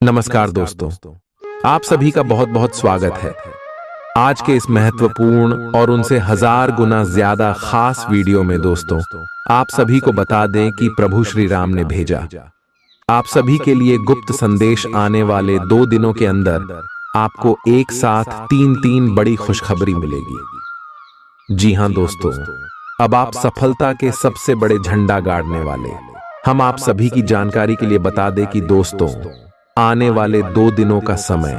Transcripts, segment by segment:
नमस्कार दोस्तों, आप सभी का बहुत बहुत स्वागत है। आज के इस महत्वपूर्ण और उनसे हजार गुना ज्यादा खास वीडियो में दोस्तों, आप सभी को बता दें कि प्रभु श्री राम ने भेजा आप सभी के लिए गुप्त संदेश आने वाले 2 दिनों के अंदर आपको एक साथ तीन बड़ी खुशखबरी मिलेगी। जी हां दोस्तों, अब आप सफलता के सबसे बड़े झंडा गाड़ने वाले। हम आप सभी की जानकारी के लिए बता दें कि दोस्तों, आने वाले 2 दिनों का समय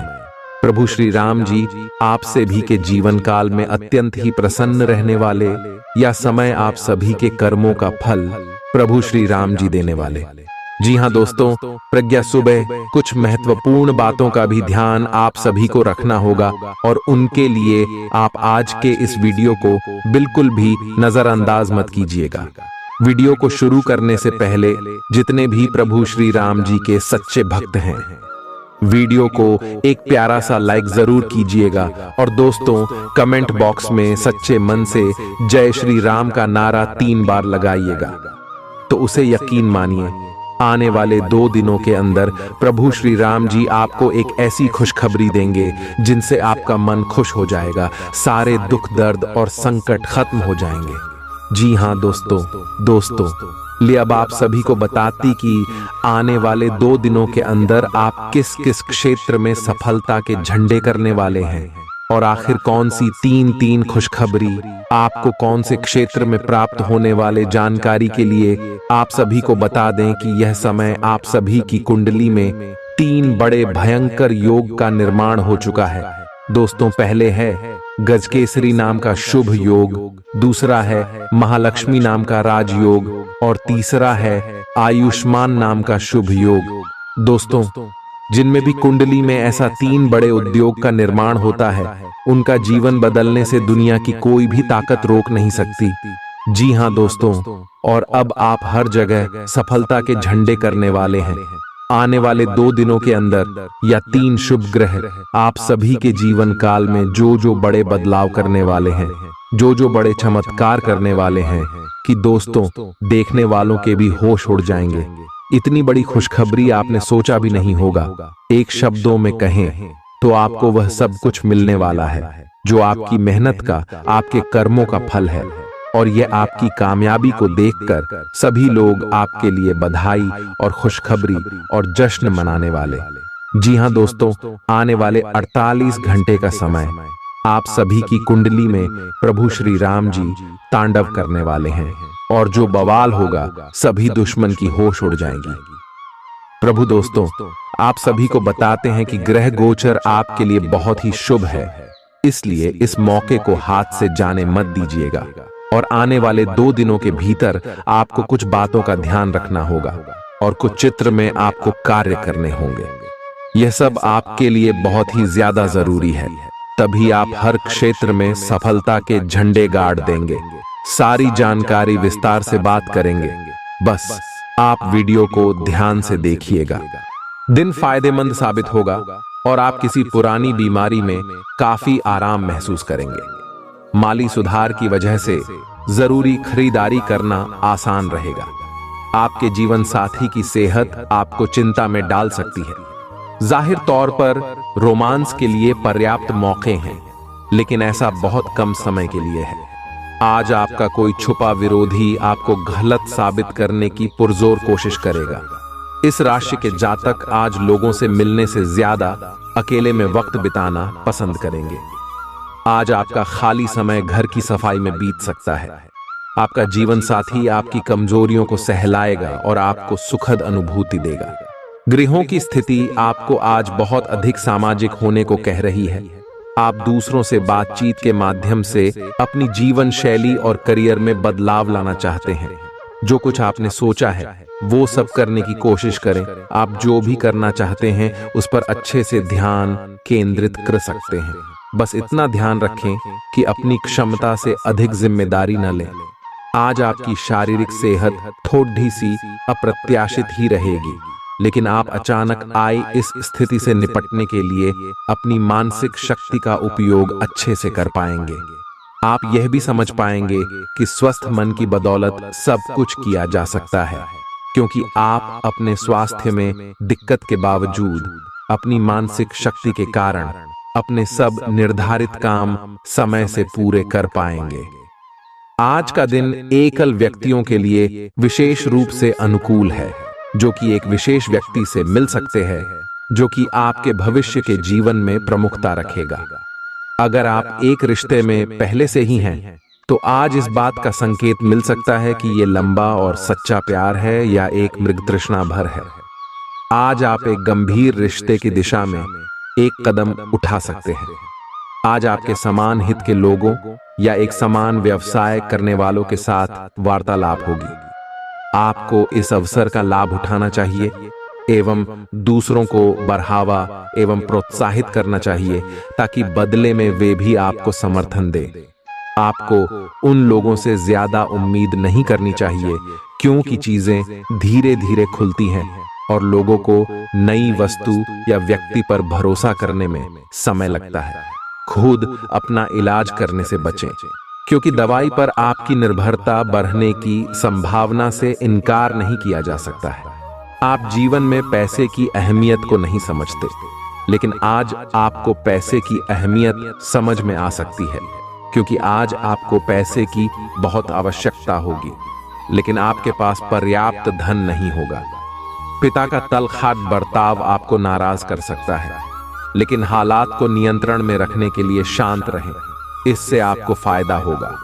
प्रभु श्री राम जी आपसे भी के जीवन काल में अत्यंत ही प्रसन्न रहने वाले। यह समय आप सभी के कर्मों का फल प्रभु श्री राम जी देने वाले। जी हां दोस्तों, प्रज्ञा सुबह कुछ महत्वपूर्ण बातों का भी ध्यान आप सभी को रखना होगा और उनके लिए आप आज के इस वीडियो को बिल्कुल भी नजरअंदाज मत कीजिएगा। वीडियो को शुरू करने से पहले जितने भी प्रभु श्री राम जी के सच्चे भक्त हैं, वीडियो को एक प्यारा सा लाइक जरूर कीजिएगा और दोस्तों कमेंट बॉक्स में सच्चे मन से जय श्री राम का नारा 3 बार लगाइएगा। तो उसे यकीन मानिए, आने वाले 2 दिनों के अंदर प्रभु श्री राम जी आपको एक ऐसी खुशखबरी देंगे जिनसे आपका मन खुश हो जाएगा, सारे दुख दर्द और संकट खत्म हो जाएंगे। जी हां दोस्तों, ले अब आप सभी को बताती कि आने वाले 2 दिनों के अंदर आप किस किस क्षेत्र में सफलता के झंडे करने वाले हैं और आखिर कौन सी तीन खुशखबरी आपको कौन से क्षेत्र में प्राप्त होने वाले जानकारी के लिए आप सभी को बता दें कि यह समय आप सभी की कुंडली में 3 बड़े भयंकर योग का निर्माण हो चुका है। दोस्तों, पहले है गजकेसरी नाम का शुभ योग, दूसरा है महालक्ष्मी नाम का राजयोग और तीसरा है आयुष्मान नाम का शुभ योग। दोस्तों, जिनमें भी कुंडली में ऐसा 3 बड़े उद्योग का निर्माण होता है, उनका जीवन बदलने से दुनिया की कोई भी ताकत रोक नहीं सकती। जी हां दोस्तों, और अब आप हर जगह सफलता के झंडे करने वाले हैं। आने वाले 2 दिनों के अंदर या 3 शुभ ग्रह आप सभी के जीवन काल में जो बड़े बदलाव करने वाले हैं, जो बड़े चमत्कार करने वाले हैं कि दोस्तों देखने वालों के भी होश उड़ जाएंगे। इतनी बड़ी खुशखबरी आपने सोचा भी नहीं होगा। एक शब्दों में कहें तो आपको वह सब कुछ मिलने वाला है जो आपकी मेहनत का, आपके कर्मों का फल है और यह आपकी कामयाबी को देखकर सभी लोग आपके लिए बधाई और खुशखबरी और जश्न मनाने वाले। जी हां दोस्तों, आने वाले 48 घंटे का समय आप सभी की कुंडली में प्रभु श्री राम जी तांडव करने वाले हैं और जो बवाल होगा सभी दुश्मन की होश उड़ जाएंगी। प्रभु दोस्तों, आप सभी को बताते हैं कि ग्रह गोचर आपके लिए बहुत ही शुभ है, इसलिए इस मौके को हाथ से जाने मत दीजिएगा और आने वाले 2 दिनों के भीतर आपको कुछ बातों का ध्यान रखना होगा और कुछ चित्र में आपको कार्य करने होंगे। यह सब आपके लिए बहुत ही ज्यादा जरूरी है, तभी आप हर क्षेत्र में सफलता के झंडे गाड़ देंगे। सारी जानकारी विस्तार से बात करेंगे, बस आप वीडियो को ध्यान से देखिएगा। दिन फायदेमंद साबित होगा और आप किसी पुरानी बीमारी में काफी आराम महसूस करेंगे। माली सुधार की वजह से जरूरी खरीदारी करना आसान रहेगा। आपके जीवन साथी की सेहत आपको चिंता में डाल सकती है। जाहिर तौर पर रोमांस के लिए पर्याप्त मौके हैं, लेकिन ऐसा बहुत कम समय के लिए है। आज आपका कोई छुपा विरोधी आपको गलत साबित करने की पुरजोर कोशिश करेगा। इस राशि के जातक आज लोगों से मिलने से ज्यादा अकेले में वक्त बिताना पसंद करेंगे। आज आपका खाली समय घर की सफाई में बीत सकता है। आपका जीवन साथी आपकी कमजोरियों को सहलाएगा और आपको सुखद अनुभूति देगा। गृहों की स्थिति आपको आज बहुत अधिक सामाजिक होने को कह रही है। आप दूसरों से बातचीत के माध्यम से अपनी जीवन शैली और करियर में बदलाव लाना चाहते हैं। जो कुछ आपने सोचा है वो सब करने की कोशिश करें। आप जो भी करना चाहते हैं उस पर अच्छे से ध्यान केंद्रित कर सकते हैं। बस इतना ध्यान रखें कि अपनी क्षमता से अधिक जिम्मेदारी न लें। आज आपकी शारीरिक सेहत थोड़ी सी अप्रत्याशित ही रहेगी, लेकिन आप अचानक आई इस स्थिति से निपटने के लिए अपनी मानसिक शक्ति का उपयोग अच्छे से कर पाएंगे। आप यह भी समझ पाएंगे कि स्वस्थ मन की बदौलत सब कुछ किया जा सकता है, क्योंकि आप अपने स्वास्थ्य में दिक्कत के बावजूद अपनी मानसिक शक्ति के कारण अपने सब निर्धारित काम समय से पूरे कर पाएंगे। आज का दिन एकल व्यक्तियों के लिए विशेष रूप से अनुकूल है, जो कि एक विशेष व्यक्ति से मिल सकते हैं, जो कि आपके भविष्य के जीवन में प्रमुखता रखेगा। अगर आप एक रिश्ते में पहले से ही हैं, तो आज इस बात का संकेत मिल सकता है कि ये लंबा और सच्चा प्यार है या एक मृग तृष्णा भर है। आज आप एक गंभीर रिश्ते की दिशा में एक कदम उठा सकते हैं। आज आपके समान हित के लोगों या एक समान व्यवसाय करने वालों के साथ वार्तालाप होगी। आपको इस अवसर का लाभ उठाना चाहिए एवं दूसरों को बढ़ावा एवं प्रोत्साहित करना चाहिए, ताकि बदले में वे भी आपको समर्थन दें। आपको उन लोगों से ज्यादा उम्मीद नहीं करनी चाहिए, क्योंकि चीजें धीरे धीरे खुलती हैं और लोगों को नई वस्तु या व्यक्ति पर भरोसा करने में समय लगता है। खुद अपना इलाज करने से बचें, क्योंकि दवाई पर आपकी निर्भरता बढ़ने की संभावना से इनकार नहीं किया जा सकता है। आप जीवन में पैसे की अहमियत को नहीं समझते, लेकिन आज आपको पैसे की अहमियत समझ में आ सकती है, क्योंकि आज आपको पैसे की बहुत आवश्यकता होगी, लेकिन आपके पास पर्याप्त धन नहीं होगा। पिता का तलखाट बर्ताव आपको नाराज कर सकता है, लेकिन हालात को नियंत्रण में रखने के लिए शांत रहें, इससे आपको फायदा होगा।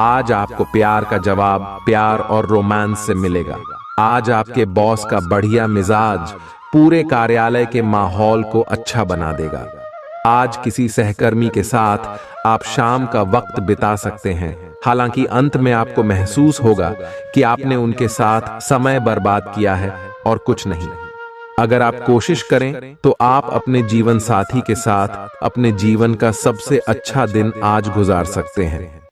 आज आपको प्यार का जवाब प्यार और रोमांस से मिलेगा। आज आपके बॉस का बढ़िया मिजाज पूरे कार्यालय के माहौल को अच्छा बना देगा। आज किसी सहकर्मी के साथ आप शाम का वक्त बिता सकते हैं, हालांकि अंत में आपको महसूस होगा कि आपने उनके साथ समय बर्बाद किया है और कुछ नहीं। अगर आप कोशिश करें तो आप अपने जीवन साथी के साथ अपने जीवन का सबसे अच्छा दिन आज गुजार सकते हैं।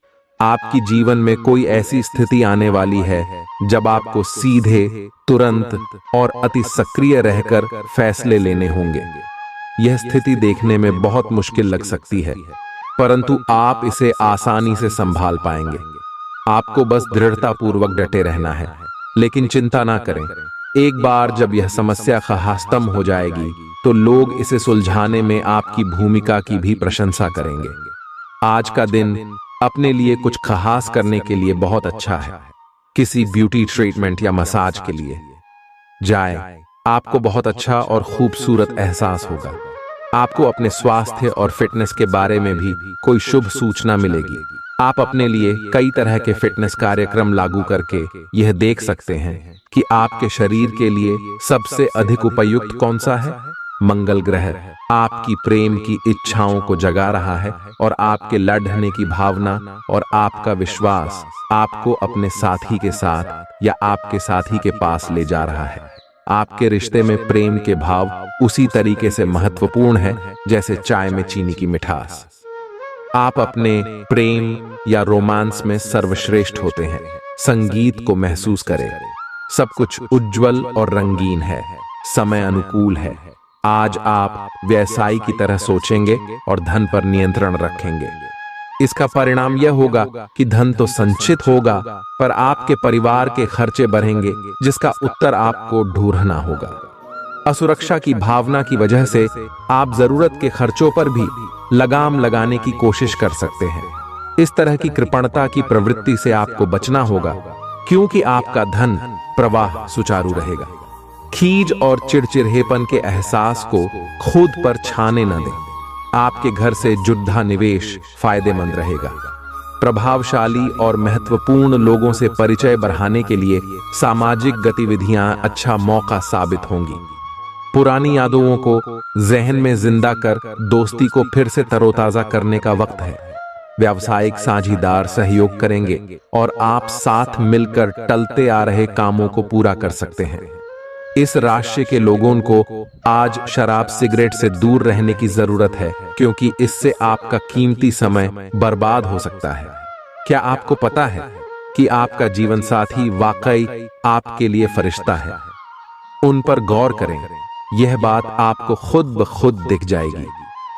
आपकी जीवन में कोई ऐसी स्थिति आने वाली है जब आपको सीधे, तुरंत और अति सक्रिय रहकर फैसले लेने होंगे। यह स्थिति देखने में बहुत मुश्किल लग सकती है, परंतु आप इसे आसानी से संभाल पाएंगे। आपको बस दृढ़तापूर्वक डटे रहना है, लेकिन चिंता ना करें। एक बार जब यह समस्या खत्म हो जाएगी, तो लोग इसे सुलझाने में आपकी भूमिका की भी प्रशंसा करेंगे। आज का दिन अपने लिए कुछ खास करने के लिए बहुत अच्छा है। किसी ब्यूटी ट्रीटमेंट या मसाज के लिए जाएं। आपको बहुत अच्छा और खूबसूरत एहसास होगा। आपको अपने स्वास्थ्य और फिटनेस के बारे में भी कोई शुभ सूचना मिलेगी। आप अपने लिए कई तरह के फिटनेस कार्यक्रम लागू करके यह देख सकते हैं कि आपके शरीर के लिए सबसे अधिक उपयुक्त कौन सा है। मंगल ग्रह आपकी प्रेम की इच्छाओं को जगा रहा है और आपके लड़ने की भावना और आपका विश्वास आपको अपने साथी के साथ या आपके साथी के पास ले जा रहा है। आपके रिश्ते में प्रेम के भाव उसी तरीके से महत्वपूर्ण है जैसे चाय में चीनी की मिठास। आप अपने प्रेम या रोमांस में सर्वश्रेष्ठ होते हैं। संगीत को महसूस करें। सब कुछ उज्जवल और रंगीन है। समय अनुकूल है। आज आप व्यवसायी की तरह सोचेंगे और धन पर नियंत्रण रखेंगे। इसका परिणाम यह होगा कि धन तो संचित होगा, पर आपके परिवार के खर्चे बढ़ेंगे, जिसका उत्तर आपको ढूंढना होगा। असुरक्षा की भावना की वजह से आप जरूरत के खर्चों पर भी लगाम लगाने की कोशिश कर सकते हैं। इस तरह की कृपणता की प्रवृत्ति से आपको बचना होगा, क्योंकि आपका धन प्रवाह सुचारू रहेगा। खीज और चिड़चिड़ेपन के एहसास को खुद पर छाने न दें। आपके घर से जुड़ा निवेश फायदेमंद रहेगा। प्रभावशाली और महत्वपूर्ण लोगों से परिचय बढ़ाने के लिए सामाजिक गतिविधियां अच्छा मौका साबित होंगी। पुरानी यादों को जहन में जिंदा कर दोस्ती को फिर से तरोताजा करने का वक्त है। व्यावसायिक साझीदार सहयोग करेंगे और आप साथ मिलकर टलते आ रहे कामों को पूरा कर सकते हैं। इस राशि के लोगों को आज शराब सिगरेट से दूर रहने की जरूरत है, क्योंकि इससे आपका कीमती समय बर्बाद हो सकता है। क्या आपको पता है कि आपका जीवन साथी वाकई आपके लिए फरिश्ता है? उन पर गौर करें। यह बात आपको खुद ब खुद दिख जाएगी।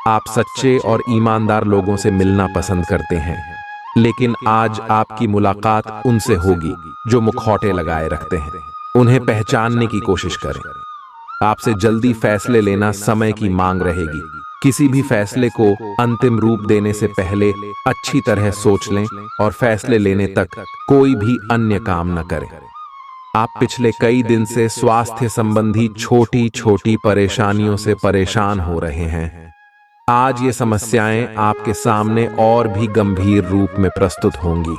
आप सच्चे और ईमानदार लोगों से मिलना पसंद करते हैं, लेकिन आज आपकी मुलाकात उनसे होगी जो मुखौटे लगाए रखते हैं। उन्हें पहचानने की कोशिश करें। आपसे जल्दी फैसले लेना समय की मांग रहेगी। किसी भी फैसले को अंतिम रूप देने से पहले अच्छी तरह सोच लें और फैसले लेने तक कोई भी अन्य काम न करें। आप पिछले कई दिन से स्वास्थ्य संबंधी छोटी छोटी परेशानियों से परेशान हो रहे हैं। आज ये समस्याएं आपके सामने और भी गंभीर रूप में प्रस्तुत होंगी।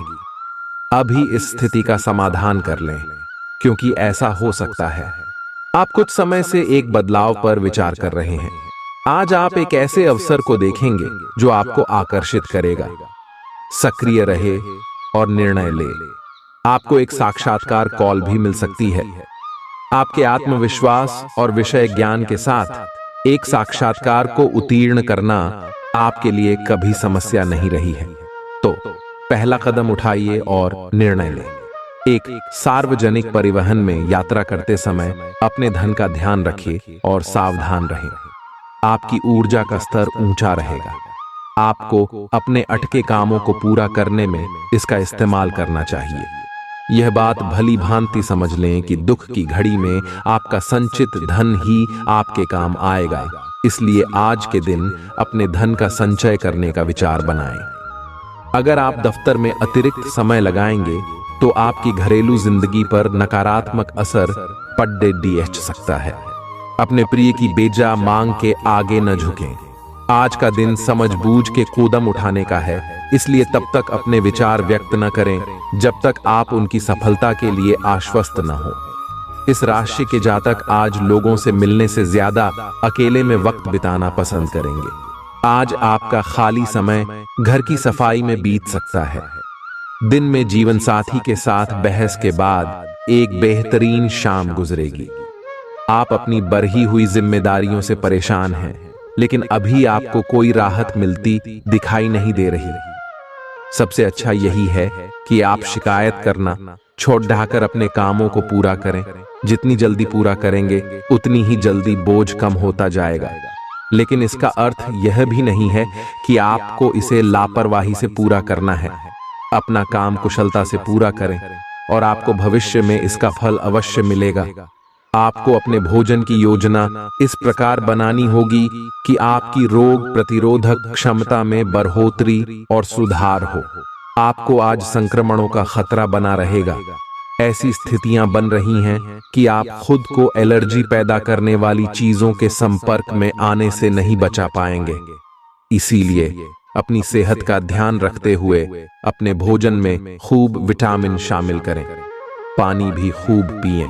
अभी इस स्थिति का समाधान कर लें, क्योंकि ऐसा हो सकता है आप कुछ समय से एक बदलाव पर विचार कर रहे हैं। आज आप एक ऐसे अवसर को देखेंगे जो आपको आकर्षित करेगा। सक्रिय रहे और निर्णय ले। आपको एक साक्षात्कार कॉल भी मिल सकती है। आपके आत्मविश्वास और विषय ज्ञान के साथ एक साक्षात्कार को उत्तीर्ण करना आपके लिए कभी समस्या नहीं रही है। तो पहला कदम उठाइए और निर्णय लें। एक सार्वजनिक परिवहन में यात्रा करते समय अपने धन का ध्यान रखिए और सावधान रहें। आपकी ऊर्जा का स्तर ऊंचा रहेगा। आपको अपने अटके कामों को पूरा करने में इसका इस्तेमाल करना चाहिए। यह बात भली भांति समझ लें कि दुख की घड़ी में आपका संचित धन ही आपके काम आएगा। इसलिए आज के दिन अपने धन का संचय करने का विचार बनाएं। अगर आप दफ्तर में अतिरिक्त समय लगाएंगे तो आपकी घरेलू जिंदगी पर नकारात्मक असर पड़ सकता है। अपने प्रिय की बेजा मांग के आगे न झुकें। आज का दिन समझबूझ के कदम उठाने का है, इसलिए तब तक अपने विचार व्यक्त न करें जब तक आप उनकी सफलता के लिए आश्वस्त न हो। इस राशि के जातक आज लोगों से मिलने से ज्यादा अकेले में वक्त बिताना पसंद करेंगे। आज आपका खाली समय घर की सफाई में बीत सकता है। दिन में जीवन साथी के साथ बहस के बाद एक बेहतरीन शाम गुजरेगी। आप अपनी बढ़ी हुई जिम्मेदारियों से परेशान हैं, लेकिन अभी आपको कोई राहत मिलती दिखाई नहीं दे रही। सबसे अच्छा यही है कि आप शिकायत करना छोड़ ढाकर अपने कामों को पूरा करें। जितनी जल्दी पूरा करेंगे उतनी ही जल्दी बोझ कम होता जाएगा। लेकिन इसका अर्थ यह भी नहीं है कि आपको इसे लापरवाही से पूरा करना है। अपना काम कुशलता से पूरा करें और आपको भविष्य में इसका फल अवश्य मिलेगा। आपको अपने भोजन की योजना इस प्रकार बनानी होगी कि आपकी रोग प्रतिरोधक क्षमता में बढ़ोतरी और सुधार हो। आपको आज संक्रमणों का खतरा बना रहेगा। ऐसी स्थितियां बन रही हैं कि आप खुद को एलर्जी पैदा करने वाली चीजों के संपर्क में आने से नहीं बचा पाएंगे। इसीलिए अपनी सेहत का ध्यान रखते हुए अपने भोजन में खूब विटामिन शामिल करें। पानी भी खूब पिएं।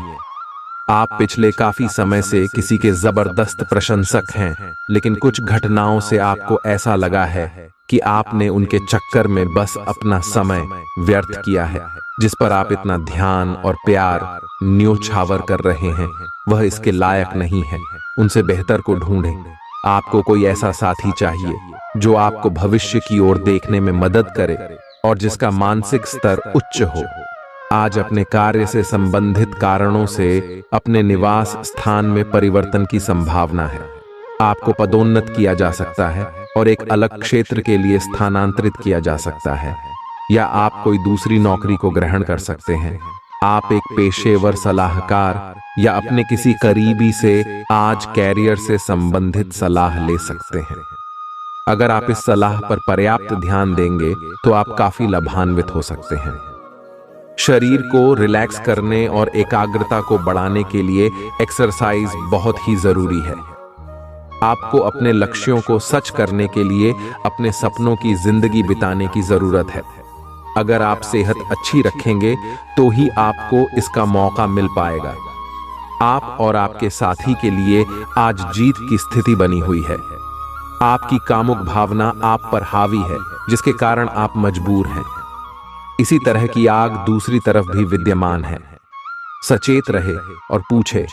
आप पिछले काफी समय से किसी के जबरदस्त प्रशंसक हैं, लेकिन कुछ घटनाओं से आपको ऐसा लगा है कि आपने उनके चक्कर में बस अपना समय व्यर्थ किया है। जिस पर आप इतना ध्यान और प्यार न्योछावर कर रहे हैं वह इसके लायक नहीं है। उनसे बेहतर को ढूंढें। आपको कोई ऐसा साथी चाहिए जो आपको भविष्य की ओर देखने में मदद करे और जिसका मानसिक स्तर उच्च हो। आज अपने कार्य से संबंधित कारणों से अपने निवास स्थान में परिवर्तन की संभावना है। आपको पदोन्नत किया जा सकता है और एक अलग क्षेत्र के लिए स्थानांतरित किया जा सकता है, या आप कोई दूसरी नौकरी को ग्रहण कर सकते हैं। आप एक पेशेवर सलाहकार या अपने किसी करीबी से आज कैरियर से संबंधित सलाह ले सकते हैं। अगर आप इस सलाह पर पर्याप्त ध्यान देंगे तो आप काफी लाभान्वित हो सकते हैं। शरीर को रिलैक्स करने और एकाग्रता को बढ़ाने के लिए एक्सरसाइज बहुत ही जरूरी है। आपको अपने लक्ष्यों को सच करने के लिए अपने सपनों की जिंदगी बिताने की जरूरत है। अगर आप सेहत अच्छी रखेंगे तो ही आपको इसका मौका मिल पाएगा। आप और आपके साथी के लिए आज जीत की स्थिति बनी हुई है। आपकी कामुक भावना आप पर हावी है, जिसके कारण आप मजबूर हैं। इसी तरह की आग दूसरी तरफ भी विद्यमान है। सचेत रहे और पूछे,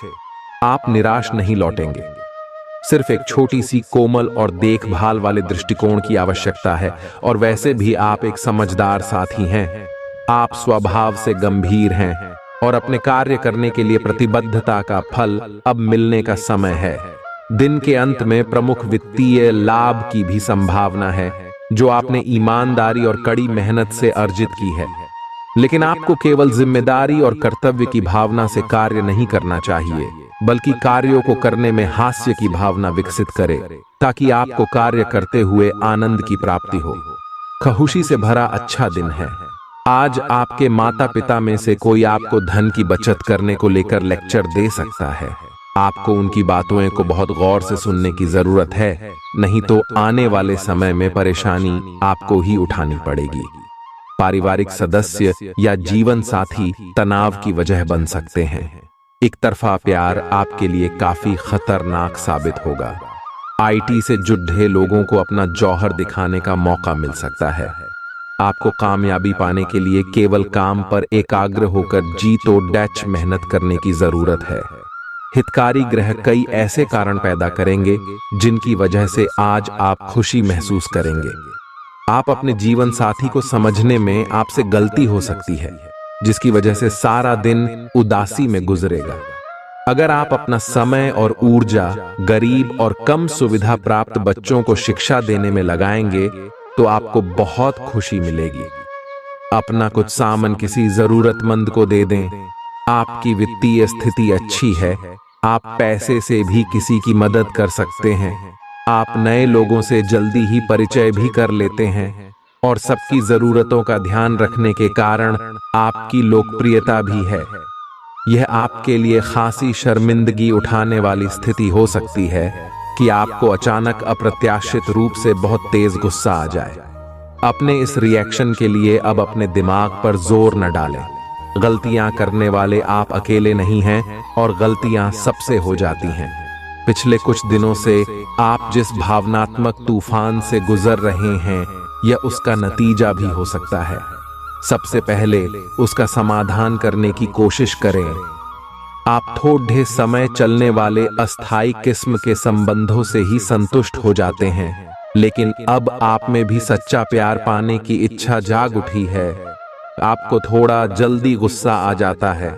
आप निराश नहीं लौटेंगे। सिर्फ एक छोटी सी कोमल और देखभाल वाले दृष्टिकोण की आवश्यकता है, और वैसे भी आप एक समझदार साथी हैं। आप स्वभाव से गंभीर हैं और अपने कार्य करने के लिए प्रतिबद्धता का फल अब मिलने का समय है। दिन के अंत में प्रमुख वित्तीय लाभ की भी संभावना है, जो आपने ईमानदारी और कड़ी मेहनत से अर्जित की है। लेकिन आपको केवल जिम्मेदारी और कर्तव्य की भावना से कार्य नहीं करना चाहिए, बल्कि कार्यों को करने में हास्य की भावना विकसित करे, ताकि आपको कार्य करते हुए आनंद की प्राप्ति हो। खुशी से भरा अच्छा दिन है। आज आपके माता पिता में से कोई आपको धन की बचत करने को लेकर लेक्चर दे सकता है। आपको उनकी बातों को बहुत गौर से सुनने की जरूरत है, नहीं तो आने वाले समय में परेशानी आपको ही उठानी पड़ेगी। पारिवारिक सदस्य या जीवन साथी तनाव की वजह बन सकते हैं। एक तरफा प्यार आपके लिए काफी खतरनाक साबित होगा। आईटी से जुड़े लोगों को अपना जौहर दिखाने का मौका मिल सकता है। आपको कामयाबी पाने के लिए केवल काम पर एकाग्र होकर जी तोड़ डैच मेहनत करने की जरूरत है। हितकारी ग्रह कई ऐसे कारण पैदा करेंगे जिनकी वजह से आज आप खुशी महसूस करेंगे। आप अपने जीवन साथी को समझने में आपसे गलती हो सकती है, जिसकी वजह से सारा दिन उदासी में गुजरेगा। अगर आप अपना समय और ऊर्जा गरीब और कम सुविधा प्राप्त बच्चों को शिक्षा देने में लगाएंगे तो आपको बहुत खुशी मिलेगी। अपना कुछ सामान किसी जरूरतमंद को दे दें। आपकी वित्तीय स्थिति अच्छी है। आप पैसे से भी किसी की मदद कर सकते हैं। आप नए लोगों से जल्दी ही परिचय भी कर लेते हैं और सबकी जरूरतों का ध्यान रखने के कारण आपकी लोकप्रियता भी है। यह आपके लिए खासी शर्मिंदगी उठाने वाली स्थिति हो सकती है कि आपको अचानक अप्रत्याशित रूप से बहुत तेज गुस्सा आ जाए। अपने इस रिएक्शन के लिए अब अपने दिमाग पर जोर न डालें। गलतियां करने वाले आप अकेले नहीं हैं और गलतियां सबसे हो जाती हैं। पिछले कुछ दिनों से आप जिस भावनात्मक तूफान से गुजर रहे हैं, यह उसका नतीजा भी हो सकता है। सबसे पहले उसका समाधान करने की कोशिश करें। आप थोड़े समय चलने वाले अस्थायी किस्म के संबंधों से ही संतुष्ट हो जाते हैं, लेकिन अब आप में भी सच्चा प्यार पाने की इच्छा जाग उठी है। आपको थोड़ा जल्दी गुस्सा आ जाता है।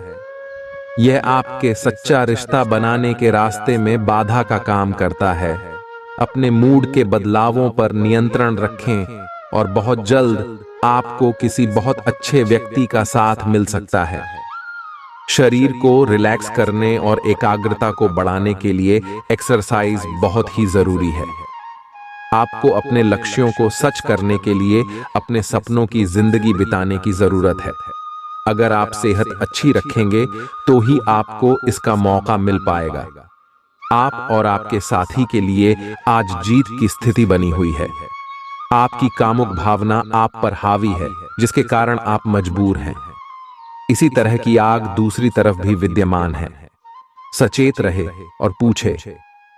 यह आपके सच्चा रिश्ता बनाने के रास्ते में बाधा का काम करता है। अपने मूड के बदलावों पर नियंत्रण रखें और बहुत जल्द आपको किसी बहुत अच्छे व्यक्ति का साथ मिल सकता है। शरीर को रिलैक्स करने और एकाग्रता को बढ़ाने के लिए एक्सरसाइज बहुत ही जरूरी है। आपको अपने लक्ष्यों को सच करने के लिए अपने सपनों की जिंदगी बिताने की जरूरत है। अगर आप सेहत अच्छी रखेंगे तो ही आपको इसका मौका मिल पाएगा। आप और आपके साथी के लिए आज जीत की स्थिति बनी हुई है। आपकी कामुक भावना आप पर हावी है, जिसके कारण आप मजबूर हैं। इसी तरह की आग दूसरी तरफ भी विद्यमान है। सचेत रहे और पूछे,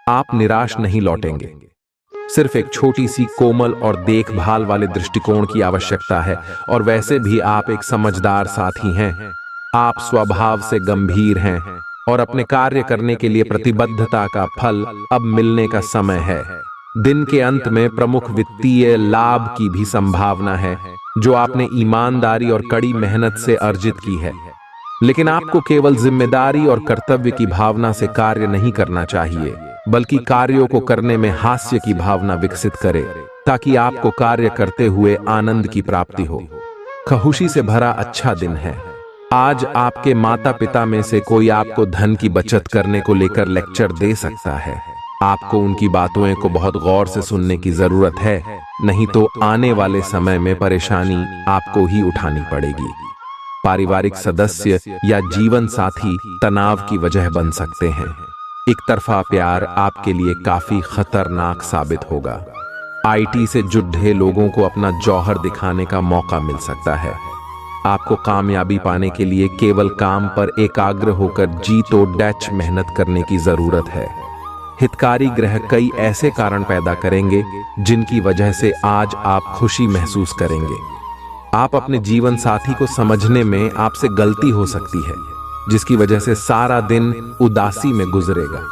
आप निराश नहीं लौटेंगे। सिर्फ एक छोटी सी कोमल और देखभाल वाले दृष्टिकोण की आवश्यकता है, और वैसे भी आप एक समझदार साथी हैं। आप स्वभाव से गंभीर हैं और अपने कार्य करने के लिए प्रतिबद्धता का फल अब मिलने का समय है। दिन के अंत में प्रमुख वित्तीय लाभ की भी संभावना है, जो आपने ईमानदारी और कड़ी मेहनत से अर्जित की है। लेकिन आपको केवल जिम्मेदारी और कर्तव्य की भावना से कार्य नहीं करना चाहिए, बल्कि कार्यों को करने में हास्य की भावना विकसित करे, ताकि आपको कार्य करते हुए आनंद की प्राप्ति हो। खुशी से भरा अच्छा दिन है। आज आपके माता पिता में से कोई आपको धन की बचत करने को लेकर लेक्चर दे सकता है। आपको उनकी बातों को बहुत गौर से सुनने की जरूरत है, नहीं तो आने वाले समय में परेशानी आपको ही उठानी पड़ेगी। पारिवारिक सदस्य या जीवन साथी तनाव की वजह बन सकते हैं। एक तरफा प्यार आपके लिए काफी खतरनाक साबित होगा। आईटी से जुड़े लोगों को अपना जौहर दिखाने का मौका मिल सकता है। आपको कामयाबी पाने के लिए केवल काम पर एकाग्र होकर जी तोड़ डैच मेहनत करने की जरूरत है। हितकारी ग्रह कई ऐसे कारण पैदा करेंगे जिनकी वजह से आज आप खुशी महसूस करेंगे। आप अपने जीवन साथी को समझने में आपसे गलती हो सकती है, जिसकी वजह से सारा दिन उदासी में गुजरेगा।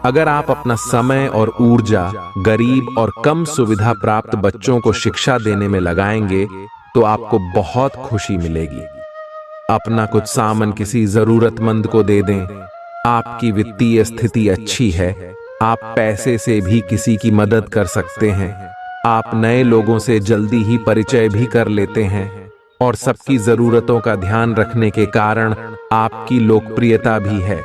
अगर आप अपना समय और ऊर्जा गरीब और कम सुविधा प्राप्त बच्चों को शिक्षा देने में लगाएंगे तो आपको बहुत खुशी मिलेगी। अपना कुछ सामान किसी जरूरतमंद को दे दें। आपकी वित्तीय स्थिति अच्छी है। आप पैसे से भी किसी की मदद कर सकते हैं। आप नए लोगों से जल्दी ही परिचय भी कर लेते हैं और सबकी जरूरतों का ध्यान रखने के कारण आपकी लोकप्रियता भी है।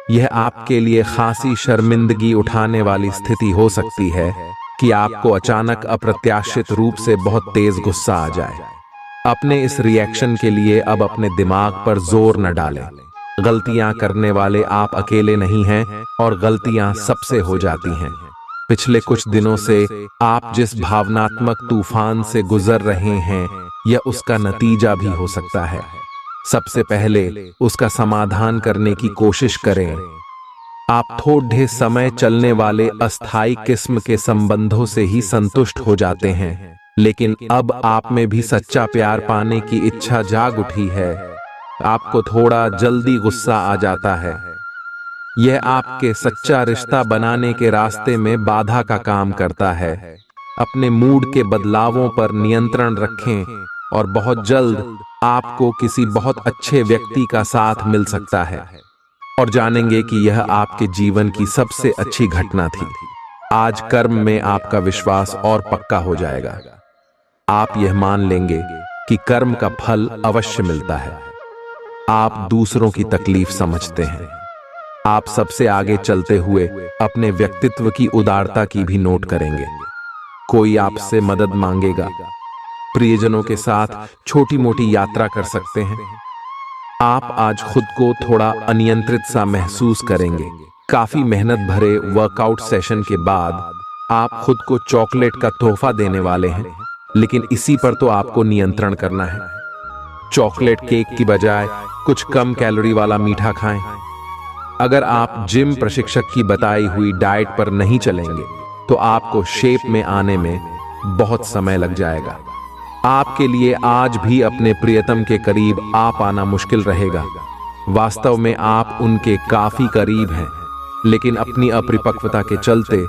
यह आपके लिए खासी शर्मिंदगी उठाने वाली स्थिति हो सकती है कि आपको अचानक अप्रत्याशित रूप से बहुत तेज गुस्सा आ जाए। अपने इस रिएक्शन के लिए अब अपने दिमाग पर जोर न डालें। गलतियां करने वाले आप अकेले नहीं हैं और गलतियां सबसे हो जाती हैं। पिछले कुछ दिनों से आप जिस भावनात्मक तूफान से गुजर रहे हैं, यह उसका नतीजा भी हो सकता है। सबसे पहले उसका समाधान करने की कोशिश करें। आप थोड़े समय चलने वाले अस्थायी किस्म के संबंधों से ही संतुष्ट हो जाते हैं, लेकिन अब आप में भी सच्चा प्यार पाने की इच्छा जाग उठी है। आपको थोड़ा जल्दी गुस्सा आ जाता है। यह आपके सच्चा रिश्ता बनाने के रास्ते में बाधा का काम करता है। अपने मूड के बदलावों पर नियंत्रण रखें और बहुत जल्द आपको किसी बहुत अच्छे व्यक्ति का साथ मिल सकता है और जानेंगे कि यह आपके जीवन की सबसे अच्छी घटना थी। आज कर्म में आपका विश्वास और पक्का हो जाएगा। आप यह मान लेंगे कि कर्म का फल अवश्य मिलता है। आप दूसरों की तकलीफ समझते हैं। आप सबसे आगे चलते हुए अपने व्यक्तित्व की उदारता की भी नोट करेंगे। कोई आपसे मदद मांगेगा। प्रियजनों के साथ छोटी मोटी यात्रा कर सकते हैं। आप आज खुद को थोड़ा अनियंत्रित सा महसूस करेंगे। काफी मेहनत भरे वर्कआउट सेशन के बाद आप खुद को चॉकलेट का तोहफा देने वाले हैं, लेकिन इसी पर तो आपको नियंत्रण करना है। चॉकलेट केक की बजाय कुछ कम कैलोरी वाला मीठा खाएं। अगर आप जिम प्रशिक्षक की बताई हुई डाइट पर नहीं चलेंगे तो आपको शेप में आने में बहुत समय लग जाएगा। आपके लिए आज भी अपने प्रियतम के करीब आ पाना मुश्किल रहेगा। वास्तव में आप उनके काफी करीब हैं, लेकिन अपनी अपरिपक्वता के चलते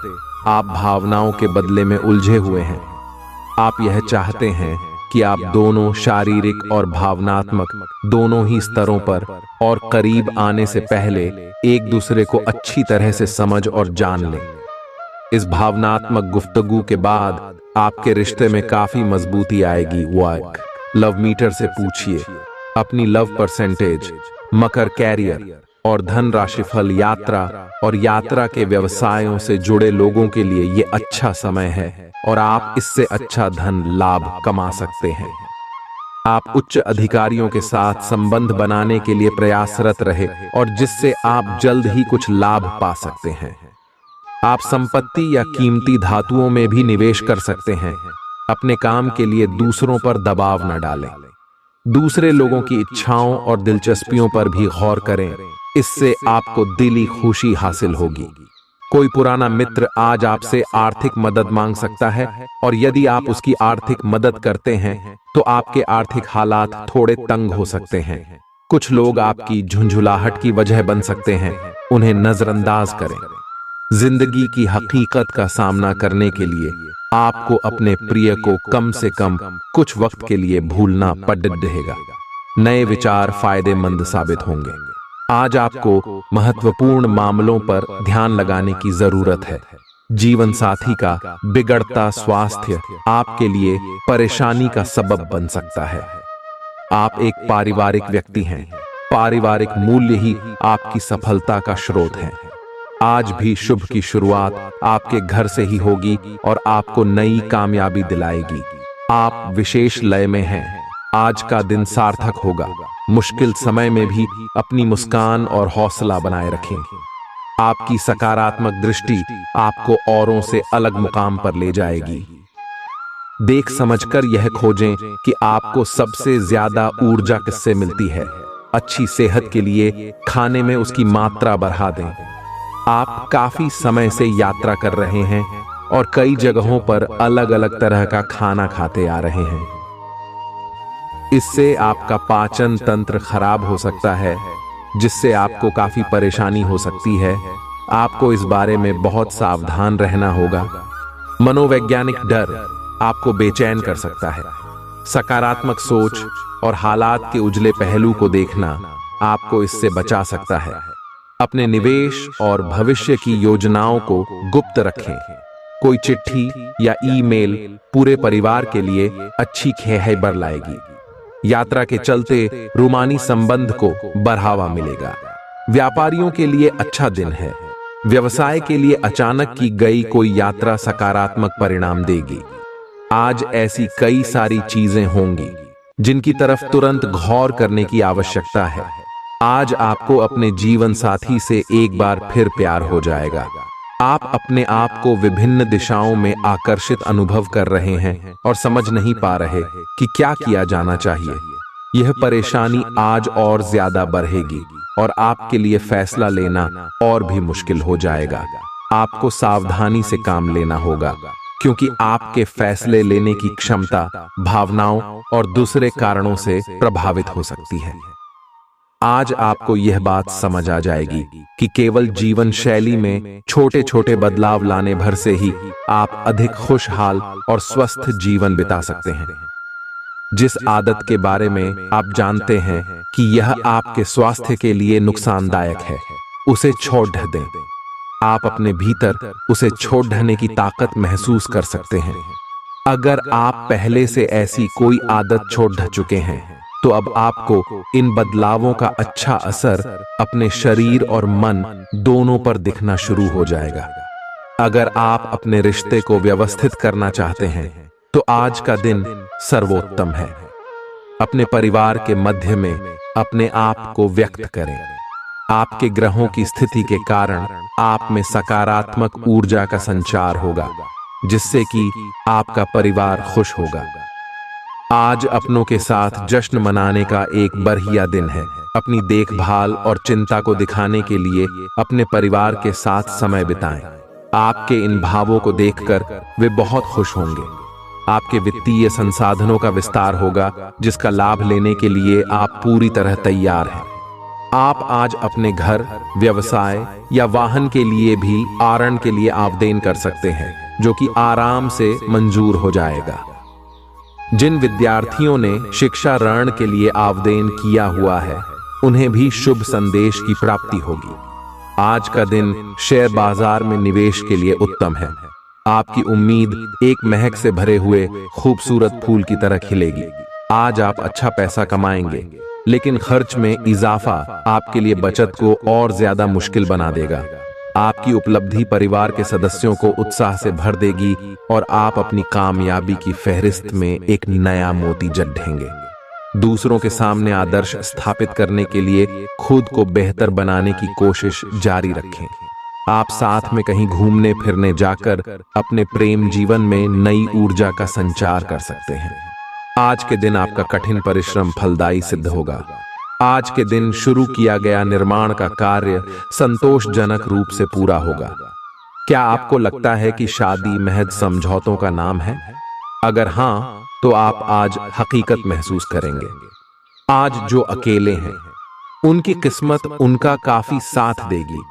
आप भावनाओं के बदले में उलझे हुए हैं। आप यह चाहते हैं कि आप दोनों शारीरिक और भावनात्मक दोनों ही स्तरों पर और करीब आने से पहले एक दूसरे को अच्छी तरह से समझ और जान लें। इस भावनात्मक गुफ्तगू के बाद आपके रिश्ते में काफी मजबूती आएगी। वर्क लव मीटर से पूछिए अपनी लव परसेंटेज, मकर कैरियर और धन राशिफल, यात्रा और यात्रा के व्यवसायों से जुड़े लोगों के लिए ये अच्छा समय है और आप इससे अच्छा धन लाभ कमा सकते हैं। आप उच्च अधिकारियों के साथ संबंध बनाने के लिए प्रयासरत रहे और जिससे आप जल्द ही कुछ लाभ पा सकते हैं। आप संपत्ति या कीमती धातुओं में भी निवेश कर सकते हैं। अपने काम के लिए दूसरों पर दबाव न डालें। दूसरे लोगों की इच्छाओं और दिलचस्पियों पर भी गौर करें। इससे आपको दिली खुशी हासिल होगी। कोई पुराना मित्र आज आपसे आर्थिक मदद मांग सकता है और यदि आप उसकी आर्थिक मदद करते हैं तो आपके आर्थिक हालात थोड़े तंग हो सकते हैं। कुछ लोग आपकी झुंझुलाहट की वजह बन सकते हैं, उन्हें नजरअंदाज करें। जिंदगी की हकीकत का सामना करने के लिए आपको अपने प्रिय को कम से कम कुछ वक्त के लिए भूलना पड़ेगा। नए विचार फायदेमंद साबित होंगे। आज आपको महत्वपूर्ण मामलों पर ध्यान लगाने की जरूरत है। जीवन साथी का बिगड़ता स्वास्थ्य आपके लिए परेशानी का सबब बन सकता है। आप एक पारिवारिक व्यक्ति हैं। पारिवारिक मूल्य ही आपकी सफलता का स्रोत है। आज भी शुभ की शुरुआत आपके घर से ही होगी और आपको नई कामयाबी दिलाएगी। आप विशेष लय में हैं। आज का दिन सार्थक होगा। मुश्किल समय में भी अपनी मुस्कान और हौसला बनाए रखें। आपकी सकारात्मक दृष्टि आपको औरों से अलग मुकाम पर ले जाएगी। देख समझकर यह खोजें कि आपको सबसे ज्यादा ऊर्जा किससे मिलती है। अच्छी सेहत के लिए खाने में उसकी मात्रा बढ़ा दें। आप काफी समय से यात्रा कर रहे हैं और कई जगहों पर अलग अलग तरह का खाना खाते आ रहे हैं। इससे आपका पाचन तंत्र खराब हो सकता है, जिससे आपको काफी परेशानी हो सकती है। आपको इस बारे में बहुत सावधान रहना होगा। मनोवैज्ञानिक डर आपको बेचैन कर सकता है। सकारात्मक सोच और हालात के उजले पहलू को देखना आपको इससे बचा सकता है। अपने निवेश और भविष्य की योजनाओं को गुप्त रखें। कोई चिट्ठी या ईमेल पूरे परिवार के लिए अच्छी खैबर लाएगी। यात्रा के चलते रूमानी संबंध को बढ़ावा मिलेगा। व्यापारियों के लिए अच्छा दिन है। व्यवसाय के लिए अचानक की गई कोई यात्रा सकारात्मक परिणाम देगी। आज ऐसी कई सारी चीजें होंगी जिनकी तरफ तुरंत गौर करने की आवश्यकता है। आज आपको अपने जीवन साथी से एक बार फिर प्यार हो जाएगा। आप अपने आप को विभिन्न दिशाओं में आकर्षित अनुभव कर रहे हैं और समझ नहीं पा रहे कि क्या किया जाना चाहिए। यह परेशानी आज और ज्यादा बढ़ेगी और आपके लिए फैसला लेना और भी मुश्किल हो जाएगा। आपको सावधानी से काम लेना होगा, क्योंकि आपके फैसले लेने की क्षमता भावनाओं और दूसरे कारणों से प्रभावित हो सकती है। आज आपको यह बात समझ आ जाएगी कि केवल जीवन शैली में छोटे छोटे बदलाव लाने भर से ही आप अधिक खुशहाल और स्वस्थ जीवन बिता सकते हैं। जिस आदत के बारे में आप जानते हैं कि यह आपके स्वास्थ्य के लिए नुकसानदायक है, उसे छोड़ दें। आप अपने भीतर उसे छोड़ देने की ताकत महसूस कर सकते हैं। अगर आप पहले से ऐसी कोई आदत छोड़ चुके हैं, तो अब आपको इन बदलावों का अच्छा असर अपने शरीर और मन दोनों पर दिखना शुरू हो जाएगा। अगर आप अपने रिश्ते को व्यवस्थित करना चाहते हैं, तो आज का दिन सर्वोत्तम है। अपने परिवार के मध्य में अपने आप को व्यक्त करें। आपके ग्रहों की स्थिति के कारण आप में सकारात्मक ऊर्जा का संचार होगा, जिससे कि आपका परिवार खुश होगा। आज अपनों के साथ जश्न मनाने का एक बढ़िया दिन है। अपनी देखभाल और चिंता को दिखाने के लिए अपने परिवार के साथ समय बिताएं। आपके इन भावों को देखकर वे बहुत खुश होंगे। आपके वित्तीय संसाधनों का विस्तार होगा, जिसका लाभ लेने के लिए आप पूरी तरह तैयार हैं। आप आज अपने घर, व्यवसाय या वाहन के लिए भी ऋण के लिए आवेदन कर सकते हैं, जो कि आराम से मंजूर हो जाएगा। जिन विद्यार्थियों ने शिक्षा ऋण के लिए आवेदन किया हुआ है, उन्हें भी शुभ संदेश की प्राप्ति होगी। आज का दिन शेयर बाजार में निवेश के लिए उत्तम है। आपकी उम्मीद एक महक से भरे हुए खूबसूरत फूल की तरह खिलेगी। आज आप अच्छा पैसा कमाएंगे, लेकिन खर्च में इजाफा आपके लिए बचत को और ज्यादा मुश्किल बना देगा। आपकी उपलब्धि परिवार के सदस्यों को उत्साह से भर देगी और आप अपनी कामयाबी की फहरिस्त में एक नया मोती जड़ेंगे। दूसरों के सामने आदर्श स्थापित करने के लिए खुद को बेहतर बनाने की कोशिश जारी रखें। आप साथ में कहीं घूमने फिरने जाकर अपने प्रेम जीवन में नई ऊर्जा का संचार कर सकते हैं। आज के दिन आपका कठिन परिश्रम फलदायी सिद्ध होगा। आज के दिन शुरू किया गया निर्माण का कार्य संतोषजनक रूप से पूरा होगा। क्या आपको लगता है कि शादी महज समझौतों का नाम है? अगर हाँ, तो आप आज हकीकत महसूस करेंगे। आज जो अकेले हैं, उनकी किस्मत उनका काफी साथ देगी।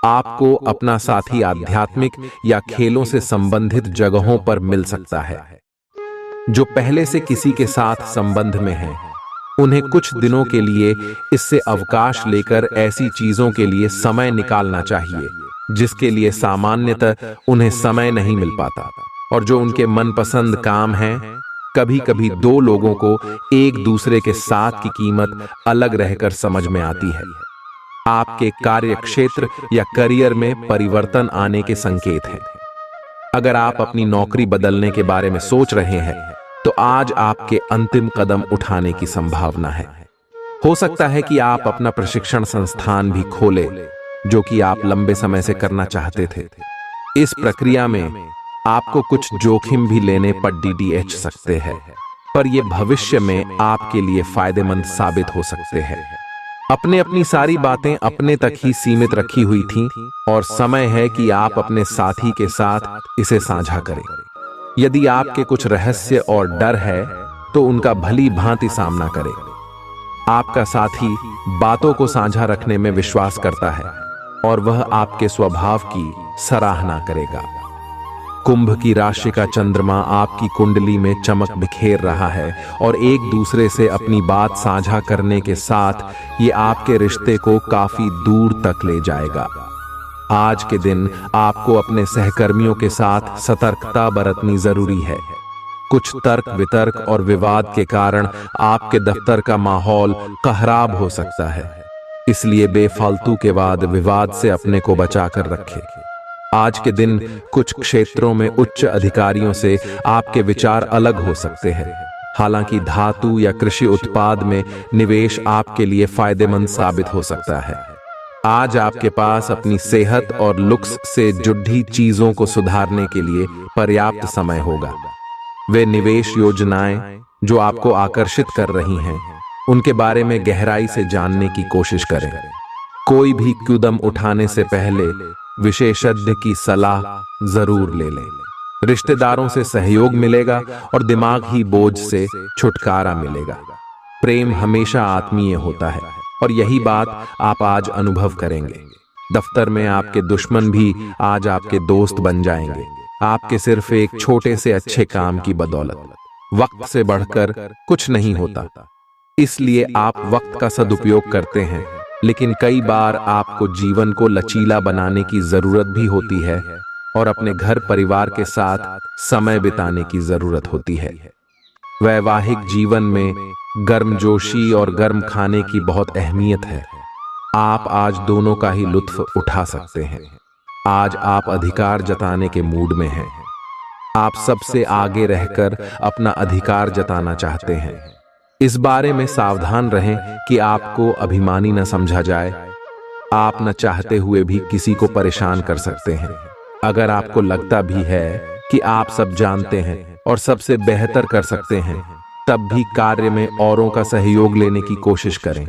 आपको अपना साथी आध्यात्मिक या खेलों से संबंधित जगहों पर मिल सकता है। जो पहले से किसी के साथ संबंध में हैं, उन्हें कुछ दिनों के लिए इससे अवकाश लेकर ऐसी चीजों के लिए समय निकालना चाहिए जिसके लिए सामान्यतः उन्हें समय नहीं मिल पाता। और जो उनके मनपसंद काम हैं, कभी कभी दो लोगों को एक दूसरे के साथ की कीमत अलग रहकर समझ में आती है। आपके कार्य क्षेत्र या करियर में परिवर्तन आने के संकेत हैं। अगर आप अपनी नौकरी बदलने के बारे में सोच रहे हैं, तो आज आपके अंतिम कदम उठाने की संभावना है। हो सकता है कि आप अपना प्रशिक्षण संस्थान भी खोलें, जो कि आप लंबे समय से करना चाहते थे। इस प्रक्रिया में आपको कुछ जोखिम भी लेने पड़ सकते हैं, पर यह भविष्य में आपके लिए फायदेमंद साबित हो सकते हैं। अपनी सारी बातें अपने तक ही सीमित रखी हुई थीं, और समय है कि आप अपने साथी के साथ इसे साझा करें। यदि आपके कुछ रहस्य और डर है, तो उनका भली भांति सामना करें। आपका साथी बातों को साझा रखने में विश्वास करता है और वह आपके स्वभाव की सराहना करेगा। कुंभ की राशि का चंद्रमा आपकी कुंडली में चमक बिखेर रहा है और एक दूसरे से अपनी बात साझा करने के साथ ये आपके रिश्ते को काफी दूर तक ले जाएगा। आज के दिन आपको अपने सहकर्मियों के साथ सतर्कता बरतनी जरूरी है। कुछ तर्क वितर्क और विवाद के कारण आपके दफ्तर का माहौल खराब हो सकता है। इसलिए बेफालतू के वाद विवाद से अपने को बचाकर रखें। आज के दिन कुछ क्षेत्रों में उच्च अधिकारियों से आपके विचार अलग हो सकते हैं। हालांकि धातु या कृषि उत्पाद में निवेश आपके लिए फायदेमंद साबित हो सकता है। आज आपके पास अपनी सेहत और लुक्स से जुड़ी चीजों को सुधारने के लिए पर्याप्त समय होगा। वे निवेश योजनाएं जो आपको आकर्षित कर रही हैं, उनके बारे में गहराई से जानने की कोशिश करें। कोई भी कदम उठाने से पहले विशेषज्ञ की सलाह जरूर ले लें। रिश्तेदारों से सहयोग मिलेगा और दिमागी बोझ से छुटकारा मिलेगा। प्रेम हमेशा आत्मीय होता है और यही बात आप आज अनुभव करेंगे। दफ्तर में आपके दुश्मन भी आज आपके दोस्त बन जाएंगे, आपके सिर्फ एक छोटे से अच्छे काम की बदौलत। वक्त से बढ़कर कुछ नहीं होता, इसलिए आप वक्त का सदुपयोग करते हैं, लेकिन कई बार आपको जीवन को लचीला बनाने की जरूरत भी होती है और अपने घर परिवार के साथ समय बिताने की जरूरत होती है। वैवाहिक जीवन में गर्मजोशी और गर्म खाने की बहुत अहमियत है। आप आज दोनों का ही लुत्फ उठा सकते हैं। आज आप अधिकार जताने के मूड में हैं। आप सबसे आगे रहकर अपना अधिकार जताना चाहते हैं। इस बारे में सावधान रहें कि आपको अभिमानी न समझा जाए। आप न चाहते हुए भी किसी को परेशान कर सकते हैं। अगर आपको लगता भी है कि आप सब जानते हैं और सबसे बेहतर कर सकते हैं, तब भी कार्य में औरों का सहयोग लेने की कोशिश करें।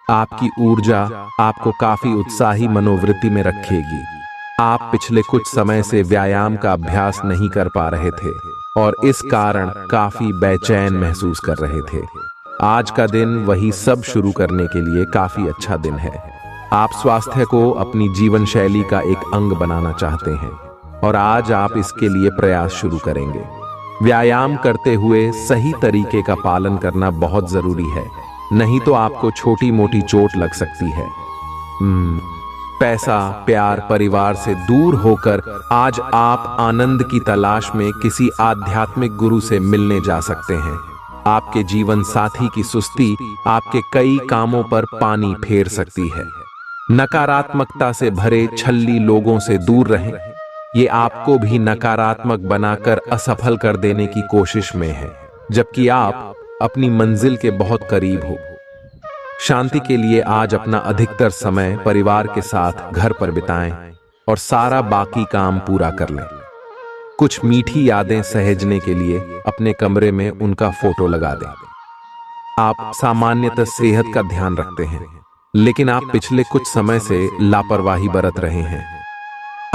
आपकी ऊर्जा आपको काफी उत्साही मनोवृत्ति में रखेगी। आप पिछले कुछ समय से व्यायाम का अभ्यास नहीं कर पा रहे थे और इस कारण काफी बेचैन महसूस कर रहे थे। आज का दिन वही सब शुरू करने के लिए काफी अच्छा दिन है। आप स्वास्थ्य को अपनी जीवन शैली का एक अंग बनाना चाहते हैं और आज आप इसके लिए प्रयास शुरू करेंगे। व्यायाम करते हुए सही तरीके का पालन करना बहुत जरूरी है, नहीं तो आपको छोटी मोटी चोट लग सकती है। पैसा, प्यार, परिवार से दूर होकर आज आप आनंद की तलाश में किसी आध्यात्मिक गुरु से मिलने जा सकते हैं। आपके जीवन साथी की सुस्ती आपके कई कामों पर पानी फेर सकती है। नकारात्मकता से भरे छल्ली लोगों से दूर रहें। ये आपको भी नकारात्मक बनाकर असफल कर देने की कोशिश में है, जबकि आप अपनी मंजिल के बहुत करीब हो। शांति के लिए आज अपना अधिकतर समय परिवार के साथ घर पर बिताएं और सारा बाकी काम पूरा कर लें। कुछ मीठी यादें सहेजने के लिए अपने कमरे में उनका फोटो लगा दें। आप सामान्यतः सेहत का ध्यान रखते हैं, लेकिन आप पिछले कुछ समय से लापरवाही बरत रहे हैं।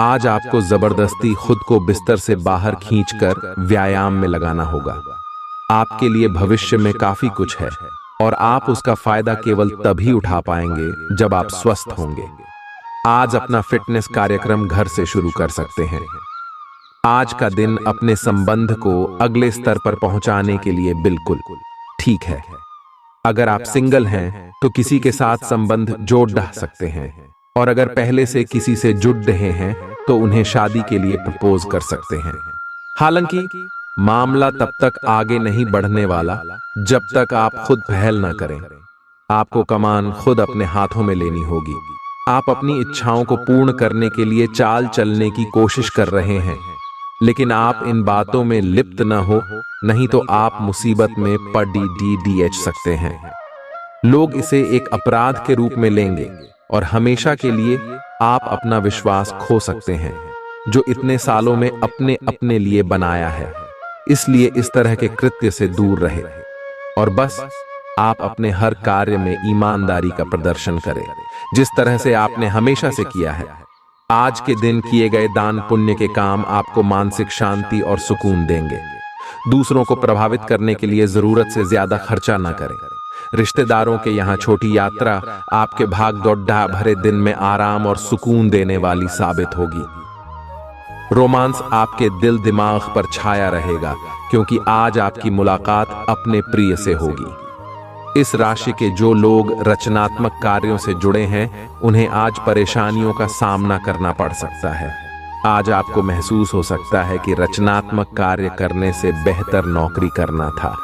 आज आपको जबरदस्ती खुद को बिस्तर से बाहर खींचकर व्यायाम में लगाना होगा। आपके लिए भविष्य में काफी कुछ है और आप उसका फायदा केवल तभी उठा पाएंगे जब आप स्वस्थ होंगे। आज अपना फिटनेस कार्यक्रम घर से शुरू कर सकते हैं। आज का दिन अपने संबंध को अगले स्तर पर पहुंचाने के लिए बिल्कुल ठीक है। अगर आप सिंगल हैं तो किसी के साथ संबंध जोड़ डाल सकते हैं, और अगर पहले से किसी से जुड़ रहे हैं तो उन्हें शादी के लिए प्रपोज कर सकते हैं। हालांकि मामला तब तक आगे नहीं बढ़ने वाला जब तक आप खुद पहल न करें। आपको कमान खुद अपने हाथों में लेनी होगी। आप अपनी इच्छाओं को पूर्ण करने के लिए चाल चलने की कोशिश कर रहे हैं, लेकिन आप इन बातों में लिप्त न हो, नहीं तो आप मुसीबत में पड़ सकते हैं। लोग इसे एक अपराध के रूप में लेंगे और हमेशा के लिए आप अपना विश्वास खो सकते हैं, जो इतने सालों में अपने अपने लिए बनाया है। इसलिए इस तरह के कृत्य से दूर रहे और बस आप अपने हर कार्य में ईमानदारी का प्रदर्शन करें, जिस तरह से आपने हमेशा से किया है। आज के दिन किए गए दान पुण्य के काम आपको मानसिक शांति और सुकून देंगे। दूसरों को प्रभावित करने के लिए जरूरत से ज्यादा खर्चा न करें। रिश्तेदारों के यहाँ छोटी यात्रा आपके भाग दौड़ भरे दिन में आराम और सुकून देने वाली साबित होगी। रोमांस आपके दिल दिमाग पर छाया रहेगा, क्योंकि आज आपकी मुलाकात अपने प्रिय से होगी। इस राशि के जो लोग रचनात्मक कार्यों से जुड़े हैं, उन्हें आज परेशानियों का सामना करना पड़ सकता है। आज आपको महसूस हो सकता है कि रचनात्मक कार्य करने से बेहतर नौकरी करना था।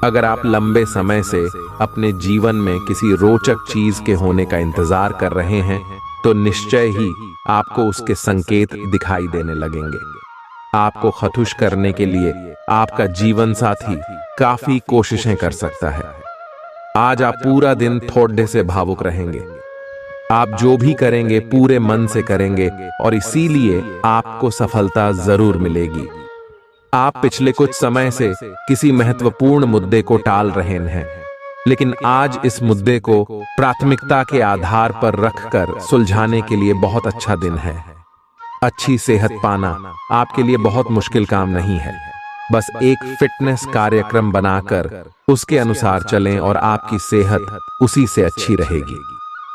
अगर आप लंबे समय से अपने जीवन में किसी रोचक चीज के होने का इंतजार कर रहे हैं तो निश्चय ही आपको उसके संकेत दिखाई देने लगेंगे। आपको खुश करने के लिए आपका जीवन साथी काफी कोशिशें कर सकता है। आज आप पूरा दिन थोड़े से भावुक रहेंगे। आप जो भी करेंगे पूरे मन से करेंगे और इसीलिए आपको सफलता जरूर मिलेगी। आप पिछले कुछ समय से किसी महत्वपूर्ण मुद्दे को टाल रहे हैं, लेकिन आज इस मुद्दे को प्राथमिकता के आधार पर रखकर सुलझाने के लिए बहुत अच्छा दिन है। अच्छी सेहत पाना आपके लिए बहुत मुश्किल काम नहीं है। बस एक फिटनेस कार्यक्रम बनाकर उसके अनुसार चलें और आपकी सेहत उसी से अच्छी रहेगी।